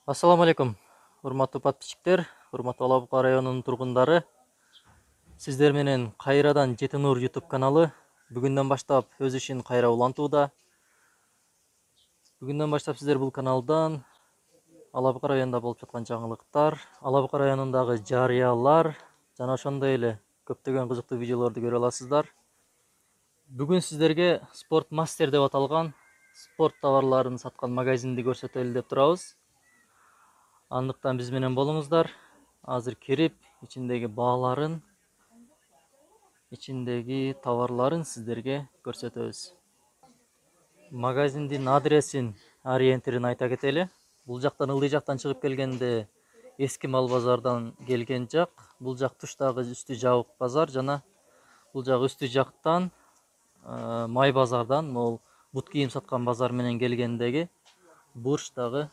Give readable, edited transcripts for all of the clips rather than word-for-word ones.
Ассаламу алейкум, урматтуу подписчиктер, урматтуу Ала Бука районунун тургундары. Сиздер менен кайрадан Жети Нур YouTube каналы бүгүндөн баштап өз ишин кайра улантууда. Бүгүндөн баштап сиздер бул каналдан Ала Бука районунда болуп жаткан жаңылыктар, Ала Бука районундагы жарыялар жана ошондой эле көптөгөн кызыктуу видеолорду көрө аласыздар. Бүгүн сиздерге Sport Master деп аталган спорт товарларын саткан магазинди көрсөтөлү деп турабыз. Андыктан биз менен болуңуздар. Азыр кирип, ичиндеги бааларын, ичиндеги товарларын сиздерге көрсөтөбүз. Магазиндин адресин, ориентирин айта кетели. Бул жактан ылдый жактан чыгып келгенде эски мал базардан келген жак. Бул жак туштагы үстү жабык базар жана бул жак үстү жактан май базардан, могул бут кийим саткан базар менен келгендеги бурчтагы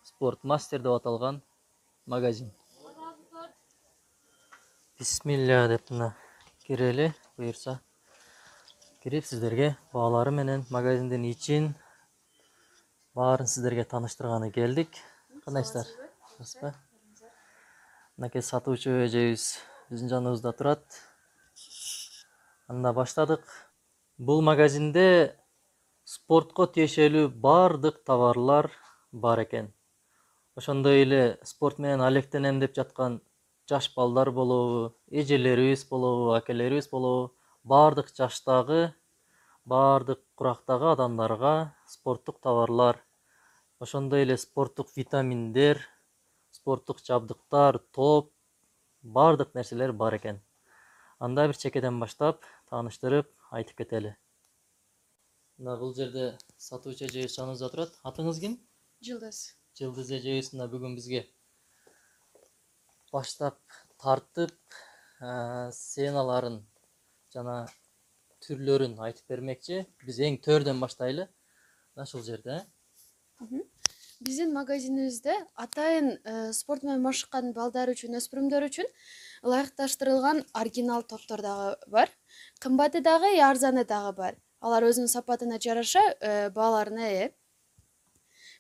Sport Master деп аталган магазин. Бисмилля деп мына кирели, буюрса. Кирип сиздерге баалары менен магазиндин ичин баарын сиздерге тааныштырганы келдик. Кандайсыздар? Дұрыспы? Мынакей сатуучу эжебиз биздин жаныбызда турат. Анда баштадык. Бул магазинде спортко тиешелүү бардык товарлар бар экен. Ошондой эле спорт менен алектенем деп жаткан жаш балдар болобу, эжелерибиз болобу, акелерибиз болобу, бардык жаштагы, бардык курактагы адамдарга спорттук товарлар, ошондой эле спорттук витаминдер, спорттук жабдыктар, топ, бардык нерселер бар экен. Анда бир чекеден баштап тааныштырып айтып кетели. Мына бул жерде сатуучу эжебиз жаныбызда турат. Атыңыз ким? Жылдыз. Жылдыз эжебиз бүгүн бизге баштап тартып сценаларын жана түрлөрүн айтып бермекчи. Биз эң төрдөн баштайлы. Ушул жерде. Биздин магазинибизде атайын спорт менен машыккан балдар үчүн, өспүрүмдөр үчүн ылайыкташтырылган оригинал топтор дагы бар. Кымбаты дагы, арзаны дагы бар. Алар өзүнүн сапатына жараша бааларына ээ.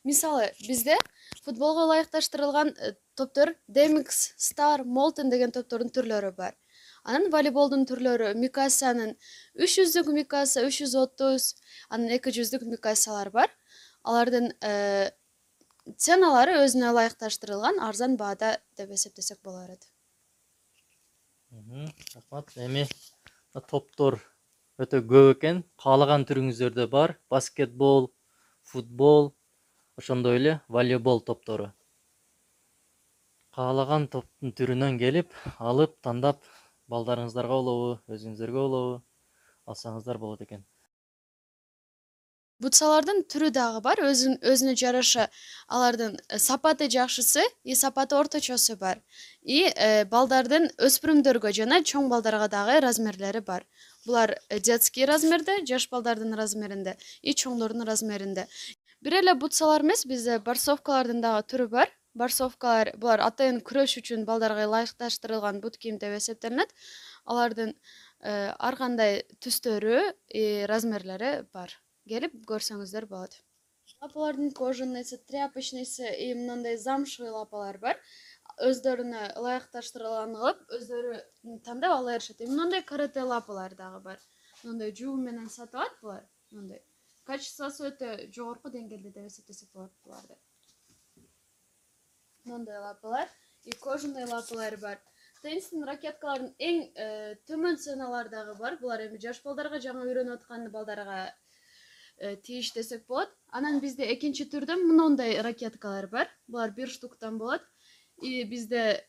Мисалы, бизде футболго ылайыкташтырылган топтор DMX, Star, Molten деген топтордун түрлөрү бар. Анан волейболдун түрлөрү Микасанын 300-дүк Микаса, 330, анан 200-дүк Микасалар бар. Алардын ценалары өзүнө ылайыкташтырылган арзан баада деп эсептесек боло берет. Рахмат. Эми топтор өтө көп экен. Каалаган түрүңүздөрдө бар. Баскетбол, футбол, ошондой эле волейбол топтору. Каалаган топтун түрүнөн келип, алып, тандап балдарыңыздарга болобу, өзүңүздөргө болобу алсаңыздар болот экен. Бутсалардын түрү дагы бар, өзүнө жараша алардын сапаты жакшысы, сапаты орточосу бар. Балдардын өспүрүмдөргө жана чоң балдарга дагы размерлери бар. Булар детский размерде, жаш балдардын размеринде, чоңдордун размеринде. Бир эле бутсалар эмес, бизде барсовкалардын дагы түрү бар. Барсовкалар булар атайын күрөш үчүн балдарга ылайыкташтырылган бут кийим деп эсептелинет. Алардын ар кандай түстөрү, размерлери бар. Келип көрсөңүздөр болот. Лапалардын кожаныйсы, тряпочныйсы, мындай замшевый лапалар бар. Өздөрүнө ылайыкташтырылган кылып, өздөрү тандап ала беришет. Мындай карате лапалар дагы бар. Мындай жуу менен сатылат булар. Мындай качествосу өтө жогорку деңгээлде деп эсептесек болот буларды. Мындай лапалар, кожаный лапалар бар. Теннистин ракеткалардын эң төмөн ценалары дагы бар. Булар эми жаш балдарга, жаңы үйрөнүп аткан балдарга тийиш десек болот. Анан бизде экинчи түрдөн мындай ракеткалар бар. Булар 1 штуктан болот. Бизде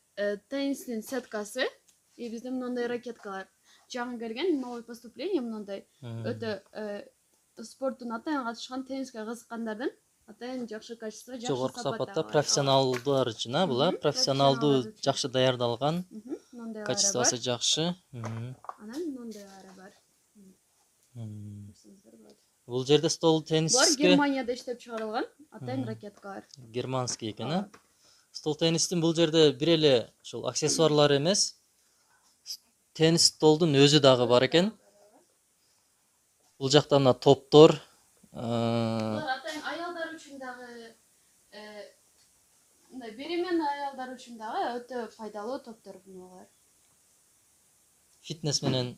теннистин сеткасы, бизде мындай ракеткалар. Жаңы келген новый поступление мындай. Өтө спорттун атайын катышкан, тенниске кызыккандардын атайын жакшы качество, жакшы Жогорку сапаттагы. сапатта профессионалдуулар үчүн, бул профессионалдуу жакшы даярдалган, качествосу жакшы. Анан мындайлары бар. Бул жерде стол тенниске. Булар Германияда иштеп чыгарылган атайын ракеткалар. Германский экен, Стол теннистин бул жерде бир эле ушул аксессуарлары эмес, теннис столдун өзү дагы бар экен. Бул жакта мына топтор. Булар атайын аялдар үчүн дагы мындай беременный аялдар үчүн дагы өтө пайдалуу топтор булар. Фитнес менен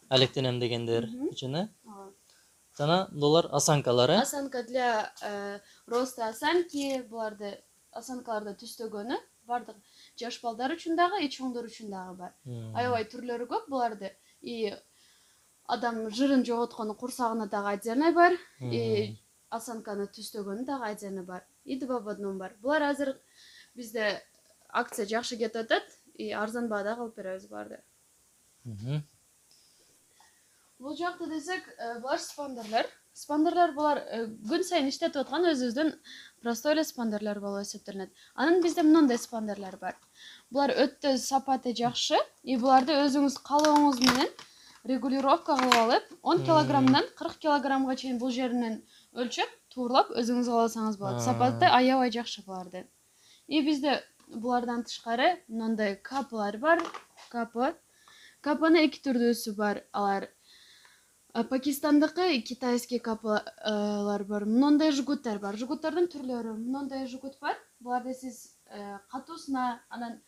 алектенем дегендер үчүн, Ооба. Жана булар осанкалар, Осанка для роста осанки, буларды осанкаларды түстөгөнү бардык жаш балдар үчүн дагы, чоңдор үчүн дагы бар. Аябай түрлөрү көп буларды. И адам жырын жоготкону курсагына дагы отдельно бар. И осанканы түстөгөнү дагы отдельно бар. И два в одном бар. Булар азыр бизде акция жакшы кетип атат. И арзан баада кылып беребиз буларды. Бул жакта десек, булар спандерлер. Спандерлер булар күн сайын иштетип аткан өзүбүздүн простой эле спандерлер болуп эсептелет. Анын бизде мындай спандерлер бар. Булар өтө сапаты жакшы, и буларды өзүңүз каалооңуз менен регулировка кылып алып, 10 килограммдан 40 килограммга чейин бул жеринен өлчөп, туурлап өзүңүз ала алсаңыз болот. Сапаты аябай жакшы буларды. И бизде булардан тышкары мындай капалар бар. Капанын эки түрдүүсү бар. Алар пакистандыкы, китайский капалар бар. Мындай жгуттар бар. Жгуттардын түрлөрү. Мындай жгут бар. Буларды сиз катуусуна, анан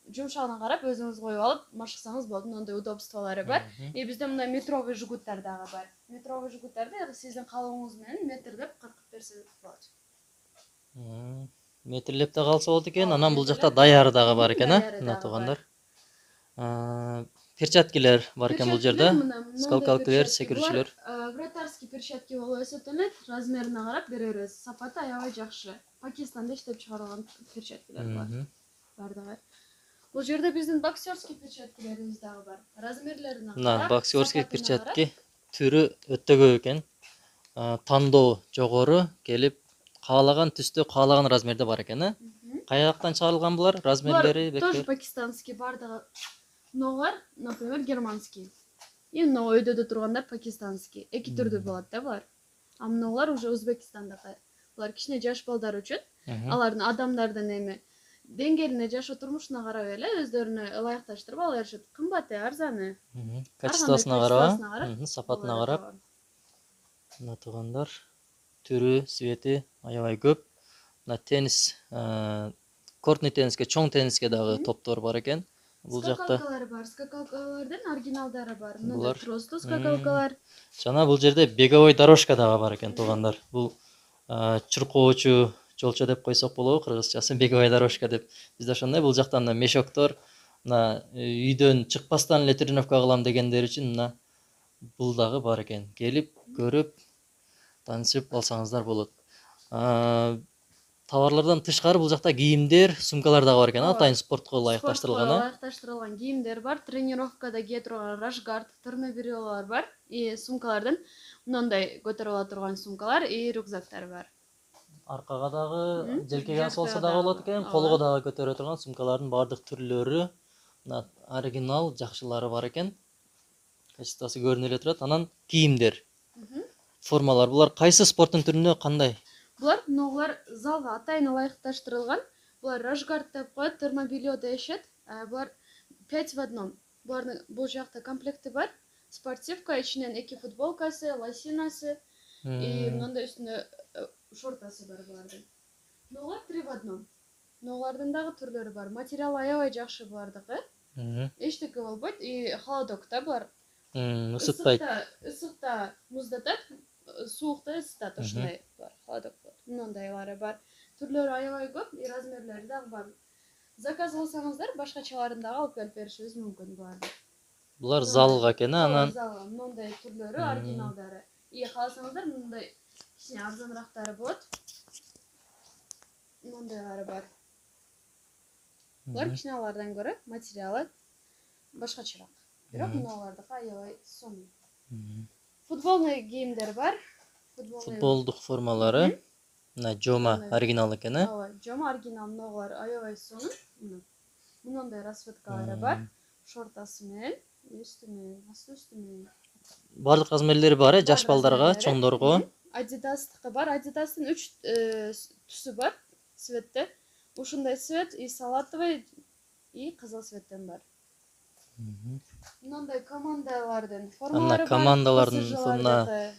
жумшагына карап өзүңүз коюп алып машыксаңыз болот. Мындай удобстволору бар. И бизде мындай метровый жгуттар дагы бар. Метровый жгуттарды сиздин каалооңуз менен метрдеп кыркып берсеңиз болот. Метрлеп да калса болот экен, анан бул жакта даяры дагы бар экен, мына туугандар. Перчаткилер бар экен бул жерде. Скалкалкилер, секирүүчүлөр. Вратарский перчатки болуп эсептелет. Размерине карап бере беребиз. Сапаты аябай жакшы. Пакистанда иштеп чыгарылган перчаткилер бар. Бардыгы. Бул жерде биздин боксерский перчаткилерибиз дагы бар. Размерлерине карап. Мына боксерский перчатки түрү өтө көп экен. Тандоо жогору келип, каалаган түстө, каалаган размерде бар экен, Кай жактан чыгарылган булар? Размерлери тоже пакистанский бардыгы. Ноолар, например, германский. И мына өйдөдө тургандар пакистанский. Эки түрдүү болот да булар. А мыналар уже Өзбекстандагы. Булар кичине жаш балдар үчүн, алардын адамдардын эми деңгээлине, жашоо турмушуна карап эле өздөрүнө ылайыкташтырып ала беришет. Кымбаты, арзаны. Качествосуна карап, сапатына карап. Мына туугандар, түрү, свети аябай көп. Мына теннис, кортный тенниске, чоң тенниске дагы топтор бар экен. Бул жакта скакалкалар бар. Скакалкалардын оригиналдары бар. Мындай тростуу скакалкалар. Жана бул жерде беговой дорожка дагы бар экен, туугандар. Бул чуркоочу жолчо деп койсок болобу, кыргызчасы беговой дорожка деп. Бизде ошондой. Бул жакта мына мешоктор, мына үйдөн чыкпастан эле тренировка кылам дегендер үчүн мына бул дагы бар экен. Келип, көрүп, таанышып алсаңыздар болот. Товарлардан тышкары бул жакта кийимдер, сумкалар дагы бар экен, атайын спортко ылайыкташтырылган. Ылайыкташтырылган кийимдер бар, тренировкада кие турган рашгард, термобирёлар бар, и сумкалардын мындай көтөрүп ала турган сумкалар, и рюкзактар бар. Аркага дагы, желкеге асып дагы болот экен, колго дагы көтөрө турган сумкалардын бардык түрлөрү, мына оригинал жакшылары бар экен. Качествосу көрүнүп эле турат. Анан кийимдер, формалар. Булар кайсы спорттун түрүнө кандай? Булар залга атайын ылайыкташтырылган. Булар рашгард деп коет, термобелье дешет. Булар 5 в 1. Булардын бул жакта комплекти бар. Спортивка, ичинен 2 футболкасы, лосинасы, и мындай үстүнө шортасы бар булардын. Булар 3 в 1. Ноолардын дагы түрлөрү бар. Материалы аябай жакшы булардыкы. Эчтеке болбойт, и холодок да бар. Ысытпайт. Ысыкта муздатат, суукта ысытат, ошондой бар. Холодок болот. Мындайлары бар. Түрлөрү аябай көп, и размерлери дагы бар. Заказ кылсаңыздар, башкачаларын дагы алып келип беришибиз мүмкүн буларды. Булар залга экен, анан залга мындай түрлөрү, оригиналдары. И кааласаңыздар, мындай кичине арзанырактары болот. Мындайлары бар. Булар кичине алардан көрө материалы башкачараак. Бирок мыналардыкы аябай сонун. Футболный кийимдер бар. Футболдук формалары. Мына жома оригинал экен, Ооба, жома оригинал, мыналар аябай сонун. Мындай расцветкалары бар. Шортасы менен, үстү менен, асты үстү менен. Бардык размерлери бар, жаш балдарга, чоңдорго. Адидастыкы бар. Адидастын 3 түсү бар, цветте. Ушундай цвет, и салатовый, и кызыл цветтен бар. Мындай командалардын формалары бар. Командалардын мына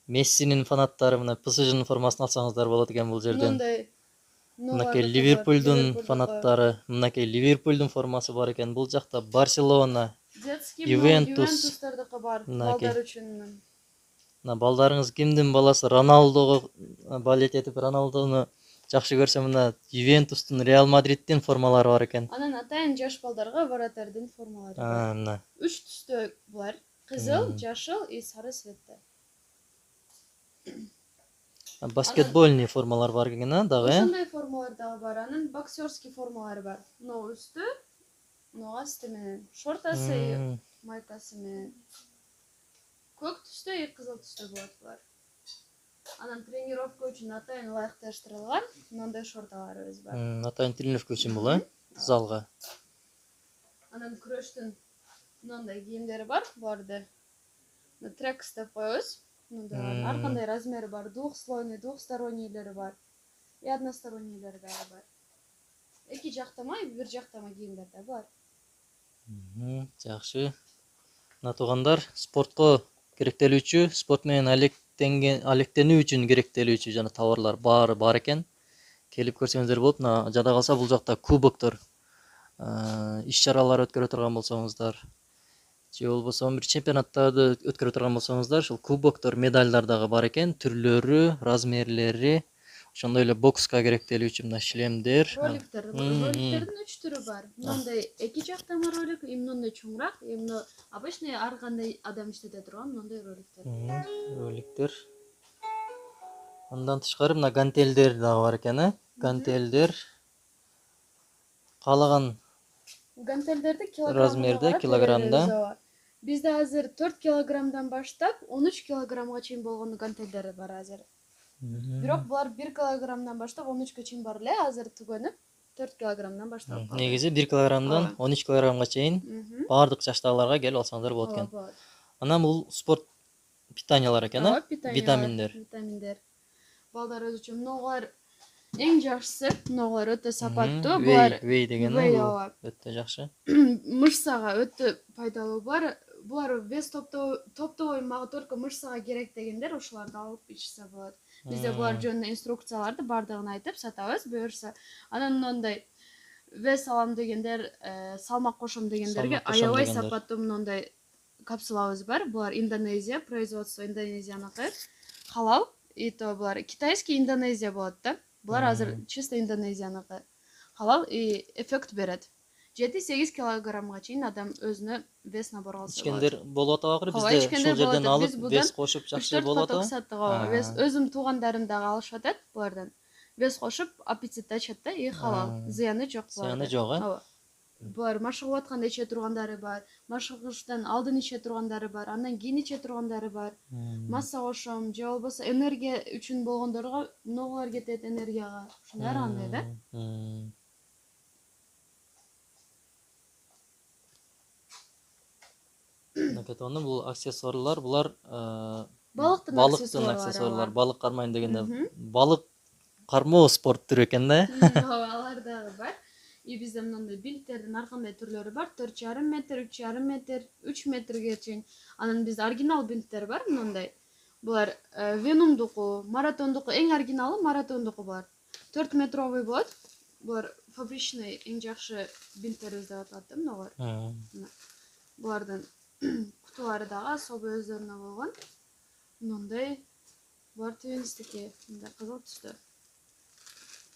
Мессинин фанаттары мына ПСЖнын формасын алсаңыздар болот экен бул жерден. Мындай Мынакей Ливерпульдун фанаттары, мынакей Ливерпульдун формасы бар экен. Бул жакта Барселона, Ювентус. Ювентустардыкы бар. Мынакей. Балдар үчүн. Мына балдарыңыз кимдин баласы Роналдого болеть этип, Роналдону жакшы көрсө, мына Ювентустун, Реал Мадридтин формалары бар экен. Анан атайын жаш балдарга вратардын формалары бар. Мына. 3 түстө булар. Кызыл, жашыл и сары цветте. Баскетбольный формалар бар экен, дагы. Ошондой формалар дагы бар. Анан боксерский формалары бар. Мына үстү, мына асты менен шортасы, и майкасы менен. Көк түстө и кызыл түстө болот булар. Анан тренировка үчүн атайын ылайыкташтырылган мындай шорталарыбыз бар. Атайын тренировка үчүн бул, залга. Анан күрөштүн мындай кийимдери бар. Буларды трекс деп коебуз. Мындай ар кандай размери бар. Двухслойный, двухстороннийлери бар. И одностороннийлери дагы бар. Эки жактама, бир жактама кийимдер да бар. Жакшы. Мына туугандар, спортко керектелүүчү, спорт менен алектенүү үчүн керектелүүчү жана товарлар баары бар экен. Келип көрсөңүздөр болот. Мына жада калса бул жакта кубоктор, иш-чаралар өткөрө турган болсоңуздар, же болбосо бир чемпионаттарды өткөрө турган болсоңуздар, ушул кубоктор, медальдар дагы бар экен, түрлөрү, размерлери. Ошондой эле бокска керектелүүчү мына шлемдер. Роликтердин 3 түрү бар. Мындай эки жактама ролик, мындай чоңураак, мына обычный ар кандай адам иштете турган мындай роликтер. Роликтер. Андан тышкары мына гантелдер дагы бар экен, Гантелдер. Каалаган Гантелдерди размерде, килограммда. Бизде азыр 4 килограммдан баштап 13 килограммга чейин болгон гантелдер бар азыр. Бирок булар 1 килограммдан баштап 13ке чейин бар эле, азыр түгөнүп 4 килограммдан баштап. Негизи 1 килограммдан 13 килограммга чейин баардык жаштагыларга келип алсаңдар болот экен. Анан бул спорт питаниялар экен, витаминдер. Балдар өзү үчүн мыналар эң жакшысы, мыналар өтө сапаттуу. Булар вей деген өтө жакшы. Мышцага өтө пайдалуу бар. Булар вес топтогой мага только мышцага керек дегендер ошолорду алып ичсе болот. Бизде булар жөнүндө инструкцияларды бардыгын айтып сатабыз, буюрса. Анан мындай вес алам дегендер, салмак кошом дегендерге аябай сапаттуу мындай капсулабыз бар. Булар Индонезия, производство Индонезияныкы. Халал, и то булар китайский Индонезия болот да. Булар азыр чисто Индонезияныкы. Халал и эффект берет. 7-8 килограммга чейин адам өзүнө вес набор алса болот. Ичкендер болуп атабы, бизде ушул жерден алып вес кошуп жакшы болуп атабы. Вес өзүм туугандарым дагы алышат эт булардан. Вес кошуп аппетит ачат да, и халал. Зыяны жок булар. Зыяны жок, Булар машыгып атканда иче тургандары бар, машыгыштан алдын иче тургандары бар, андан кийин иче тургандары бар. Масса кошом, же болбосо энергия үчүн болгондорго ноголор кетет энергияга. Ушундай ар кандай да. Накетону бул аксессуарлар, булар балыктын аксессуарлары. Балык кармайын дегенде, балык кармоо спорт түрү экен да. Алар дагы бар. И бизде мындай билеттердин ар кандай түрлөрү бар. 4,5 метр, 3,5 метр, 3 метрге чейин. Анан бизде оригинал билеттер бар мындай. Булар Венумдуку, маратондуку, эң оригиналы маратондуку булар. 4 метровый болот. Булар фабричный эң жакшы билеттерибиз деп аталат да мыналар. Булардын кутулары дагы особый өздөрүнө болгон. Мындай булар түйүнүстүки, мындай кызыл түстө.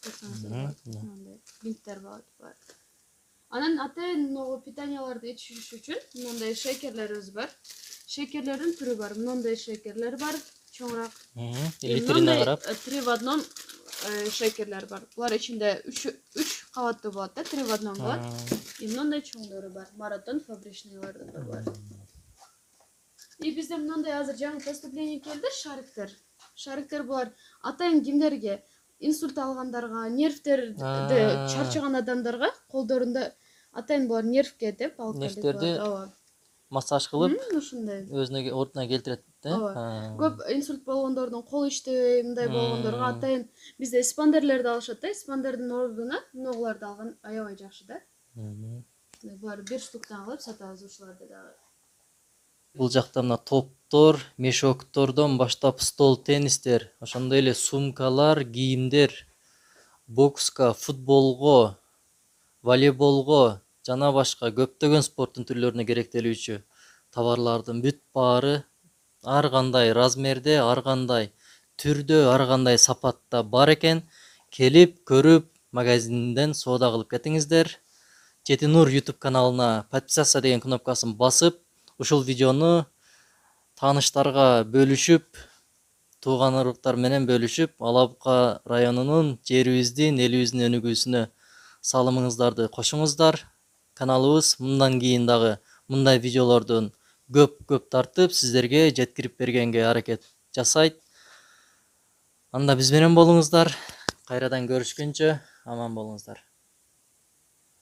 Мындай билеттер болот булар. Анан атайын могу питанияларды ичиш үчүн мындай шейкерлерибиз бар. Шейкерлердин түрү бар. Мындай шейкерлер бар, чоңураак. Литрине карап. 3 в 1 шейкерлер бар. Булар ичинде 3 кабаттуу болот да, 3 в 1 болот. И мындай чоңдору бар. Маратон фабричныйларды бар. И бизде мындай азыр жаңы поступление келди, шариктер. Шариктер булар атайын кимдерге, инсульт алгандарга, нервтерди чарчаган адамдарга колдорунда атайын булар нервге деп алып келет. Нервтерди массаж кылып, ушундай өзүнө ордуна келтирет да. Көп инсульт болгондордун кол иштебей, мындай болгондорго атайын бизде спандерлерди алышат да, спандердин ордуна ноголорду алган аябай жакшы да. Булар 1 штуктан алып сатабыз ушуларды дагы. Бул жакта мына топтор, мешоктордон баштап стол теннистер, ошондой эле сумкалар, кийимдер, бокска, футболго, волейболго жана башка көптөгөн спорттун түрлөрүнө керектелүүчү товарлардын бүт баары ар кандай размерде, ар кандай түрдө, ар кандай сапатта бар экен. Келип, көрүп, магазинден соода кылып кетиңиздер. Жетинур YouTube каналына подписаться деген кнопкасын басып, ушул видеону тааныштарга бөлүшүп, тууган уруктар менен бөлүшүп, Ала Бука районунун жерибиздин, элибиздин өнүгүүсүнө салымыңыздарды кошуңуздар. Каналыбыз мындан кийин дагы мындай видеолордун көп тартып сиздерге жеткирип бергенге аракет жасайт. Анда биз менен болуңуздар. Кайрадан көрүшкөнчө аман болуңуздар.